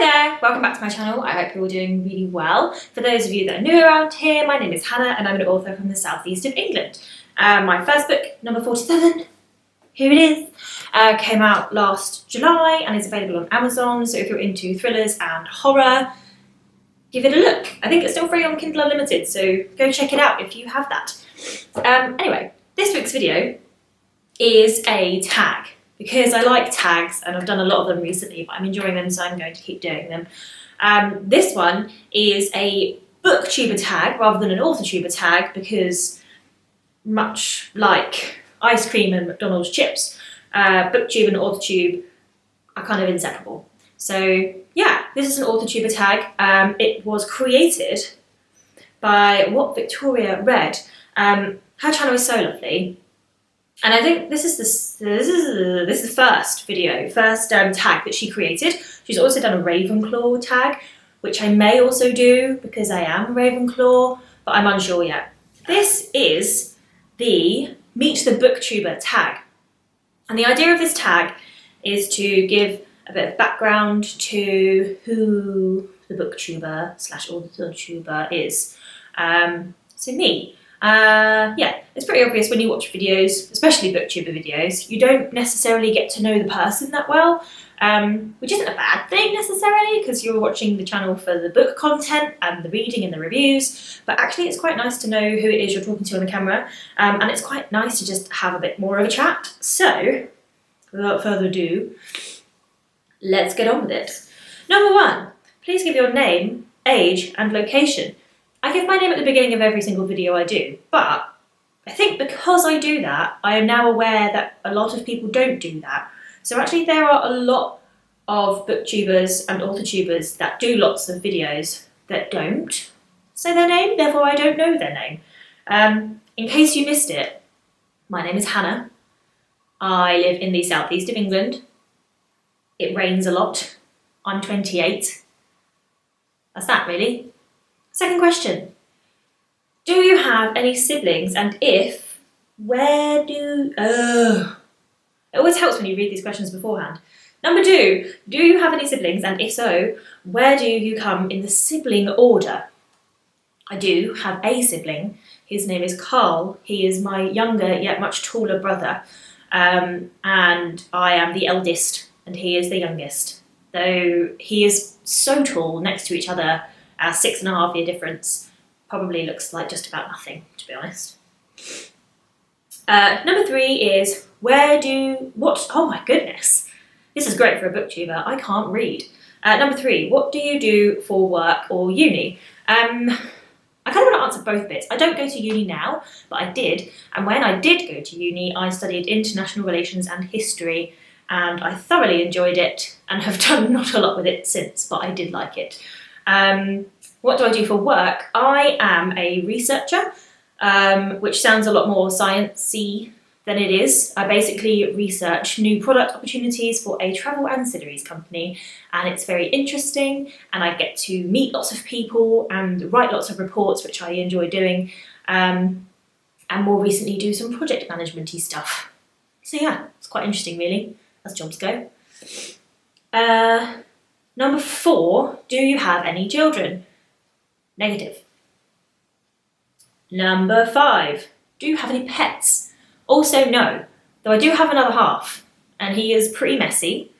there, welcome back to my channel. I hope you're all doing really well. For those of you that are new around here, my name is Hannah and I'm an author from the southeast of England. My first book, number 47, here it is, came out last July and is available on Amazon, so if you're into thrillers and horror, give it a look. I think it's still free on Kindle Unlimited, so go check it out if you have that. Anyway, this week's video is a tag, because I like tags and I've done a lot of them recently, but I'm enjoying them, so I'm going to keep doing them. This one is a booktuber tag rather than an authortuber tag, because much like ice cream and McDonald's chips, booktube and authortube are kind of inseparable. So yeah, this is an authortuber tag. It was created by What Victoria Read. Her channel is so lovely. And I think this is the first tag that she created. She's also done a Ravenclaw tag, which I may also do because I am Ravenclaw, but I'm unsure yet. This is the Meet the Booktuber tag. And the idea of this tag is to give a bit of background to who the booktuber / authortuber is. So me. Yeah, it's pretty obvious when you watch videos, especially booktuber videos, you don't necessarily get to know the person that well, which isn't a bad thing necessarily, because you're watching the channel for the book content and the reading and the reviews, but actually it's quite nice to know who it is you're talking to on the camera, and it's quite nice to just have a bit more of a chat. So, without further ado, let's get on with it. Number 1, please give your name, age and location. I give my name at the beginning of every single video I do, but I think because I do that, I am now aware that a lot of people don't do that. So actually there are a lot of booktubers and authortubers that do lots of videos that don't say their name, therefore I don't know their name. In case you missed it, my name is Hannah. I live in the southeast of England. It rains a lot. I'm 28. That's that really. Second question, do you have any siblings, and if, where do... It always helps when you read these questions beforehand. Number 2, do you have any siblings, and if so, where do you come in the sibling order? I do have a sibling. His name is Carl. He is my younger yet much taller brother, and I am the eldest and he is the youngest. Though he is so tall next to each other, our 6.5 year difference probably looks like just about nothing, to be honest. Number 3 is, oh my goodness, this is great for a booktuber, I can't read. Number 3, what do you do for work or uni? I kind of want to answer both bits. I don't go to uni now, but I did, and when I did go to uni, I studied international relations and history, and I thoroughly enjoyed it, and have done not a lot with it since, but I did like it. What do I do for work? I am a researcher, which sounds a lot more sciencey than it is. I basically research new product opportunities for a travel ancillaries company, and it's very interesting, and I get to meet lots of people and write lots of reports, which I enjoy doing, and more recently do some project management-y stuff. So yeah, it's quite interesting really, as jobs go. Number 4, do you have any children? Negative. Number 5, do you have any pets? Also no, though I do have another half, and he is pretty messy.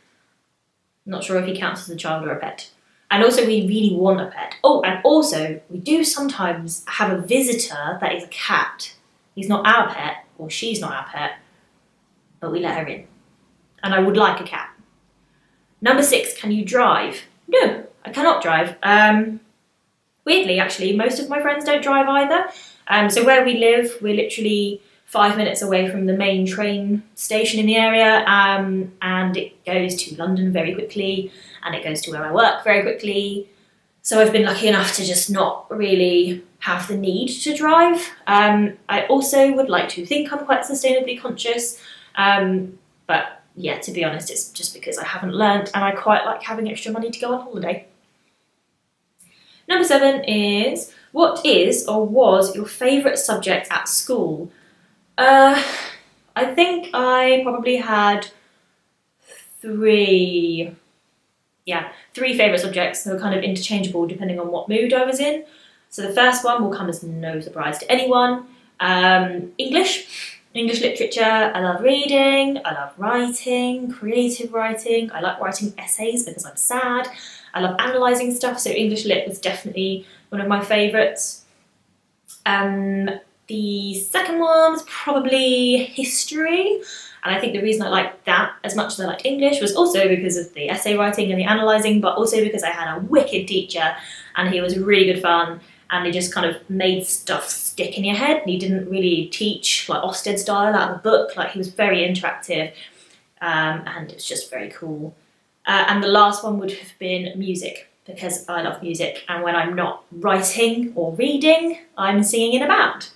Not sure if he counts as a child or a pet. And also we really want a pet. Oh, and also we do sometimes have a visitor that is a cat. He's not our pet, or she's not our pet, but we let her in. And I would like a cat. Number 6, can you drive? No, I cannot drive. Weirdly, actually, most of my friends don't drive either. So where we live, we're literally 5 minutes away from the main train station in the area, and it goes to London very quickly, and it goes to where I work very quickly. So I've been lucky enough to just not really have the need to drive. I also would like to think I'm quite sustainably conscious, but yeah, to be honest, it's just because I haven't learnt, and I quite like having extra money to go on holiday. Number 7 is, what is or was your favourite subject at school? I think I probably had 3 yeah, 3 favourite subjects. They were kind of interchangeable depending on what mood I was in. So the first one will come as no surprise to anyone. English literature. I love reading, I love writing, creative writing. I like writing essays because I'm sad. I love analysing stuff, so English lit was definitely one of my favourites. The second one was probably history. And I think the reason I liked that as much as I liked English was also because of the essay writing and the analysing, but also because I had a wicked teacher and he was really good fun and he just kind of made stuff stick in your head. And he didn't really teach like Ofsted style out of the book, like he was very interactive and it was just very cool. And the last one would have been music, because I love music, and when I'm not writing or reading, I'm singing in a band.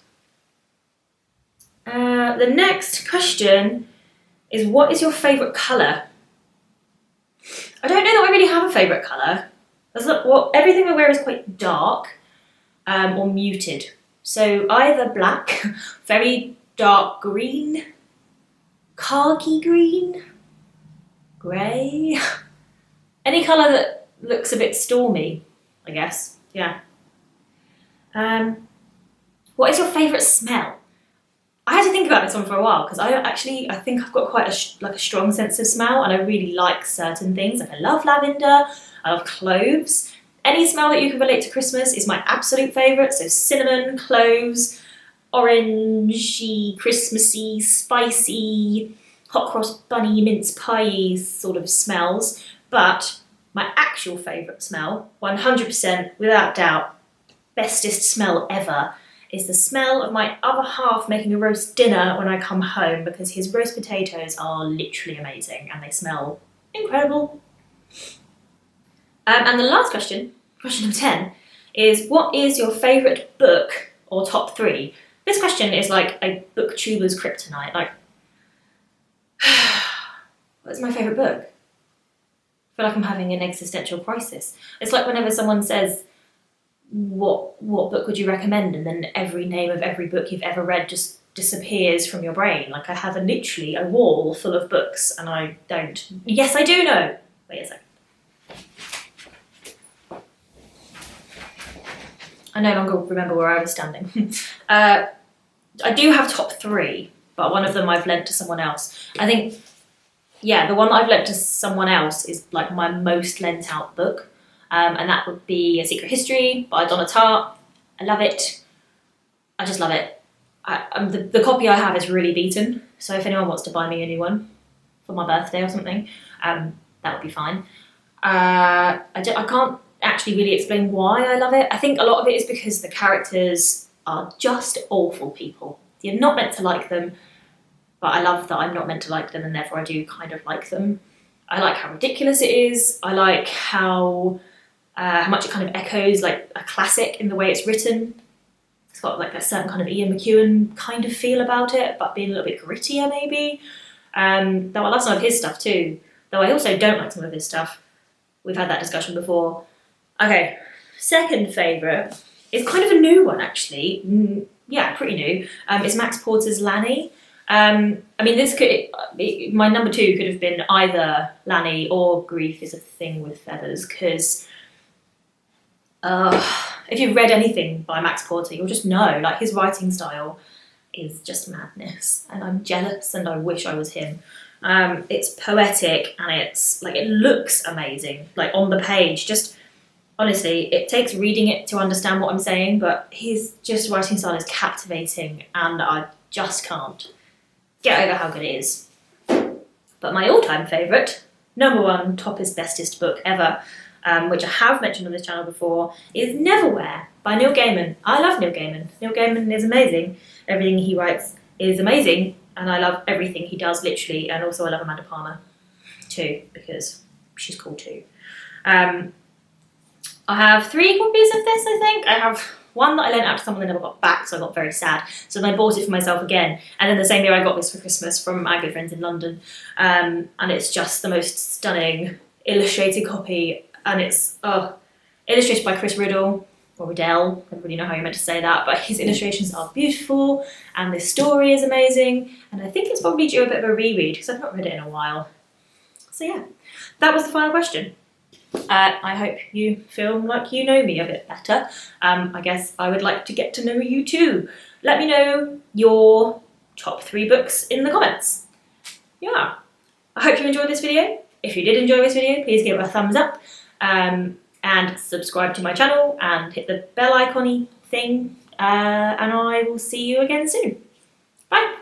The next question is, what is your favourite colour? I don't know that I really have a favourite colour. Everything I wear is quite dark or muted. So either black, very dark green, khaki green, grey, any colour that looks a bit stormy, I guess, yeah. What is your favourite smell? I had to think about this one for a while because I think I've got quite a strong sense of smell, and I really like certain things. Like I love lavender, I love cloves. Any smell that you can relate to Christmas is my absolute favourite. So cinnamon, cloves, orangey, Christmassy, spicy, hot cross bunny, mince pie sort of smells. But my actual favourite smell, 100% without doubt, bestest smell ever, is the smell of my other half making a roast dinner when I come home, because his roast potatoes are literally amazing and they smell incredible. And the last question, question number 10, is what is your favourite book or top 3? This question is like a booktuber's kryptonite. Like, what's my favourite book? I feel like I'm having an existential crisis. It's like whenever someone says, what book would you recommend? And then every name of every book you've ever read just disappears from your brain. Like I have literally a wall full of books and I don't... Yes, I do know! Wait a second. I no longer remember where I was standing. I do have top 3, but one of them I've lent to someone else. I think, yeah, the one that I've lent to someone else is like my most lent out book. And that would be A Secret History by Donna Tartt. I love it. I just love it. The copy I have is really beaten, so if anyone wants to buy me a new one for my birthday or something, that would be fine. I can't actually really explain why I love it. I think a lot of it is because the characters are just awful people. You're not meant to like them, but I love that I'm not meant to like them, and therefore I do kind of like them. I like how ridiculous it is. I like how much it kind of echoes like a classic in the way it's written. It's got like a certain kind of Ian McEwan kind of feel about it, but being a little bit grittier maybe. Though I love some of his stuff too, though I also don't like some of his stuff. We've had that discussion before. Okay, second favourite is kind of a new one actually. Yeah, pretty new. It's Max Porter's Lanny. I mean, my number 2 could have been either Lanny or Grief is a Thing with Feathers, because if you've read anything by Max Porter, you'll just know, like, his writing style is just madness, and I'm jealous and I wish I was him. It's poetic and it's like, it looks amazing, like on the page. Just honestly, it takes reading it to understand what I'm saying, but his just writing style is captivating and I just can't get over how good it is. But my all-time favourite, number 1, toppest, bestest book ever, which I have mentioned on this channel before, is Neverwhere by Neil Gaiman. I love Neil Gaiman. Neil Gaiman is amazing. Everything he writes is amazing, and I love everything he does, literally, and also I love Amanda Palmer too, because she's cool too. I have 3 copies of this, I think. I have one that I lent out to someone that never got back, so I got very sad. So then I bought it for myself again. And then the same year I got this for Christmas from my good friends in London. And it's just the most stunning illustrated copy. And it's illustrated by Chris Riddell, or Riddell, I don't really know how you're meant to say that, but his illustrations are beautiful and the story is amazing. And I think it's probably due a bit of a reread because I've not read it in a while. So yeah, that was the final question. I hope you feel like you know me a bit better. I guess I would like to get to know you too. Let me know your top 3 books in the comments. Yeah, I hope you enjoyed this video. If you did enjoy this video, please give it a thumbs up and subscribe to my channel and hit the bell icon-y thing, and I will see you again soon. Bye!